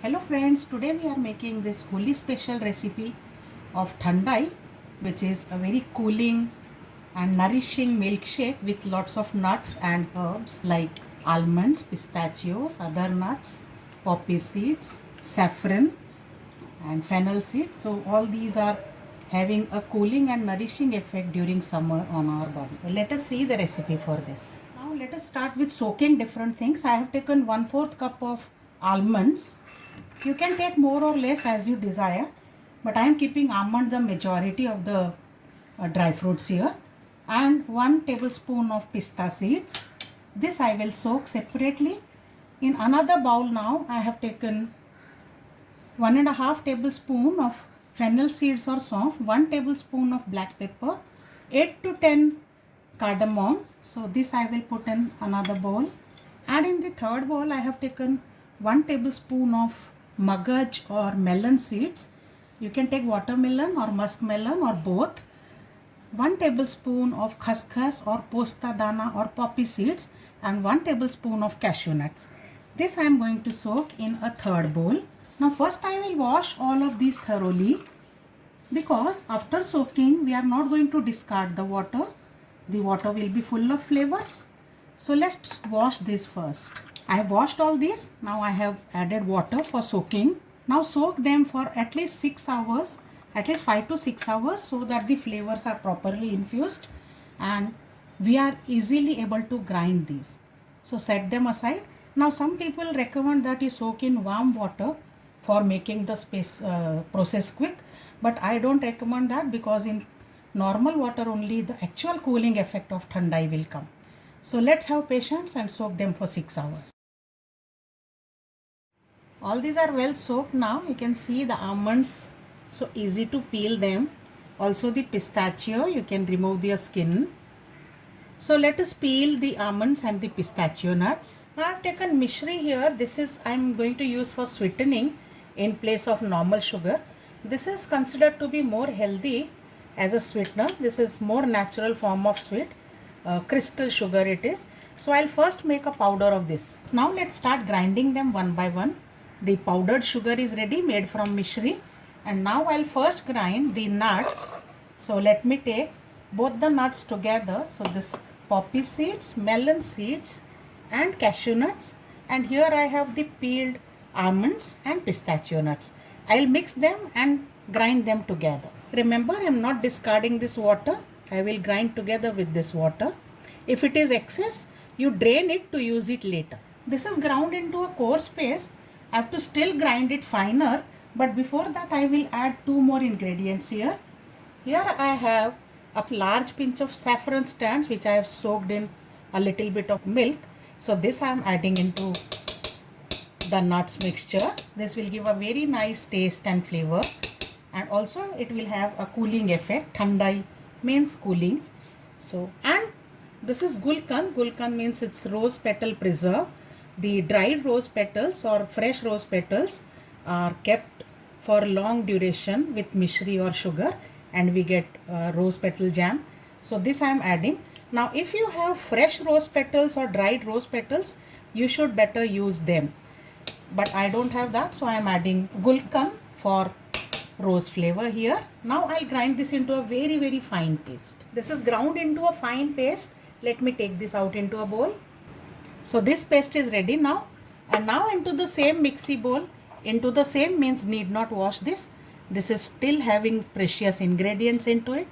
Hello friends, today we are making this Holi special recipe of Thandai, which is a very cooling and nourishing milkshake with lots of nuts and herbs like almonds, pistachios, other nuts, poppy seeds, saffron and fennel seeds. So all these are having a cooling and nourishing effect during summer on our body. Let us see the recipe for this. Now let us start with soaking different things. I have taken 1/4 cup of almonds. You can take more or less as you desire, but I am keeping almond the majority of the dry fruits here, and 1 tablespoon of pista seeds. This I will soak separately. In another bowl now I have taken 1.5 tablespoon of fennel seeds or soft, 1 tablespoon of black pepper, 8 to 10 cardamom. So this I will put in another bowl. And in the third bowl I have taken 1 tablespoon of magaj or melon seeds. You can take watermelon or muskmelon or both. 1 tablespoon of khaskhas or posta dana or poppy seeds, and 1 tablespoon of cashew nuts. This I am going to soak in a third bowl. Now first I will wash all of these thoroughly, because after soaking we are not going to discard the water. The water will be full of flavors. So let's wash this first. I have washed all these. Now I have added water for soaking. Now soak them for at least 6 hours, at least 5 to 6 hours, so that the flavors are properly infused and we are easily able to grind these. So set them aside. Now some people recommend that you soak in warm water for making the process quick, but I don't recommend that, because in normal water only the actual cooling effect of Thandai will come. So let's have patience and soak them for 6 hours. All these are well soaked now. You can see the almonds, so easy to peel them. Also the pistachio, you can remove their skin. So let us peel the almonds and the pistachio nuts. Now I have taken mishri here. This is I am going to use for sweetening in place of normal sugar. This is considered to be more healthy as a sweetener. This is more natural form of sweet. Crystal sugar it is. So I'll first make a powder of this. Now let's start grinding them one by one. The powdered sugar is ready, made from mishri, and now I'll first grind the nuts. So let me take both the nuts together. So this poppy seeds, melon seeds and cashew nuts, and here I have the peeled almonds and pistachio nuts. I'll mix them and grind them together. Remember, I am not discarding this water. I will grind together with this water. If it is excess, you drain it to use it later. This is ground into a coarse paste. I have to still grind it finer, but before that I will add 2 more ingredients here. Here I have a large pinch of saffron strands, which I have soaked in a little bit of milk. So this I am adding into the nuts mixture. This will give a very nice taste and flavor, and also it will have a cooling effect. Thandai means cooling. So, and this is gulkan. Gulkan means it's rose petal preserve. The dried rose petals or fresh rose petals are kept for long duration with mishri or sugar, and we get rose petal jam. So this I am adding. Now if you have fresh rose petals or dried rose petals, you should better use them. But I don't have that, so I am adding gulkan for rose flavor here. Now I'll grind this into a very fine paste. This is ground into a fine paste. Let me take this out into a bowl. So this paste is ready now, and now into the same mixie bowl, into the same means need not wash this. This is still having precious ingredients into it.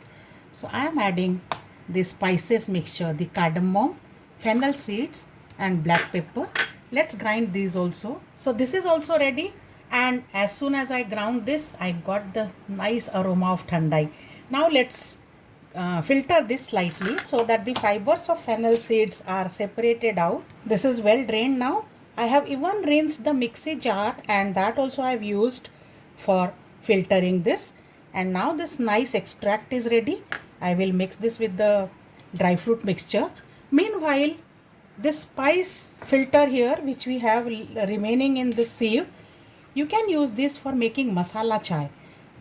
So I am adding the spices mixture, the cardamom, fennel seeds and black pepper. Let's grind these also. So this is also ready, and as soon as I ground this, I got the nice aroma of Thandai. Now let's filter this slightly so that the fibers of fennel seeds are separated out. This is well drained now. I have even rinsed the mixie jar, and that also I have used for filtering this. And now this nice extract is ready. I will mix this with the dry fruit mixture. Meanwhile, this spice filter here, which we have remaining in this sieve, you can use this for making masala chai.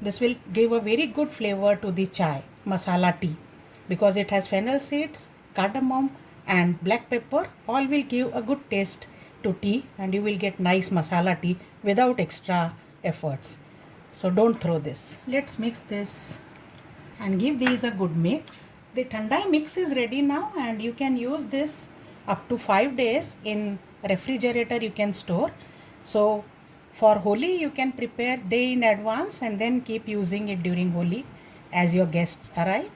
This will give a very good flavor to the chai, masala tea, because it has fennel seeds, cardamom and black pepper. All will give a good taste to tea, and you will get nice masala tea without extra efforts. So don't throw this. Let's mix this and give these a good mix. The Thandai mix is ready now, and you can use this up to 5 days in refrigerator you can store. So for Holi you can prepare day in advance and then keep using it during Holi as your guests arrive.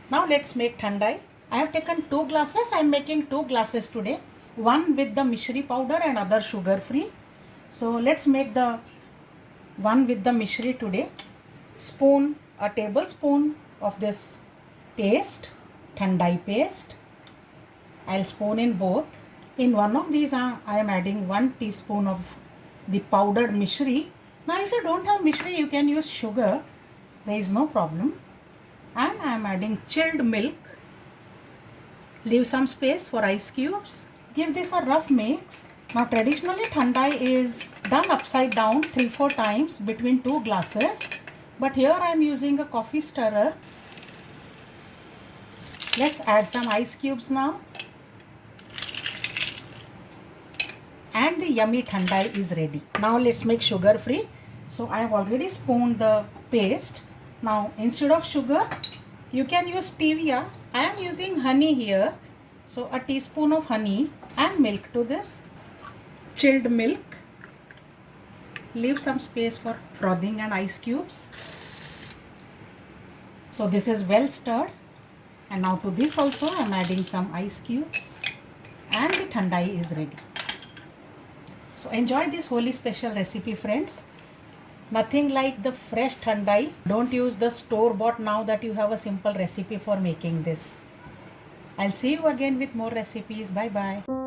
Now let's make Thandai. I have taken 2 glasses. I am making 2 glasses today. One with the mishri powder and other sugar free. So let's make the one with the mishri today. A tablespoon of this paste, Thandai paste. I'll spoon in both. In one of these I am adding 1 teaspoon of the powdered mishri. Now if you don't have mishri you can use sugar. There is no problem. And I am adding chilled milk. Leave some space for ice cubes. Give this a rough mix. Now traditionally Thandai is done upside down 3-4 times between 2 glasses. But here I am using a coffee stirrer. Let's add some ice cubes now. And the yummy Thandai is ready. Now let's make sugar free. So I have already spooned the paste. Now instead of sugar you can use stevia. I am using honey here. So a teaspoon of honey and milk to this. Chilled milk. Leave some space for frothing and ice cubes. So this is well stirred. And now to this also I am adding some ice cubes. And the Thandai is ready. So enjoy this Holi special recipe, friends. Nothing like the fresh Thandai. Don't use the store-bought now that you have a simple recipe for making this. I'll see you again with more recipes. Bye bye.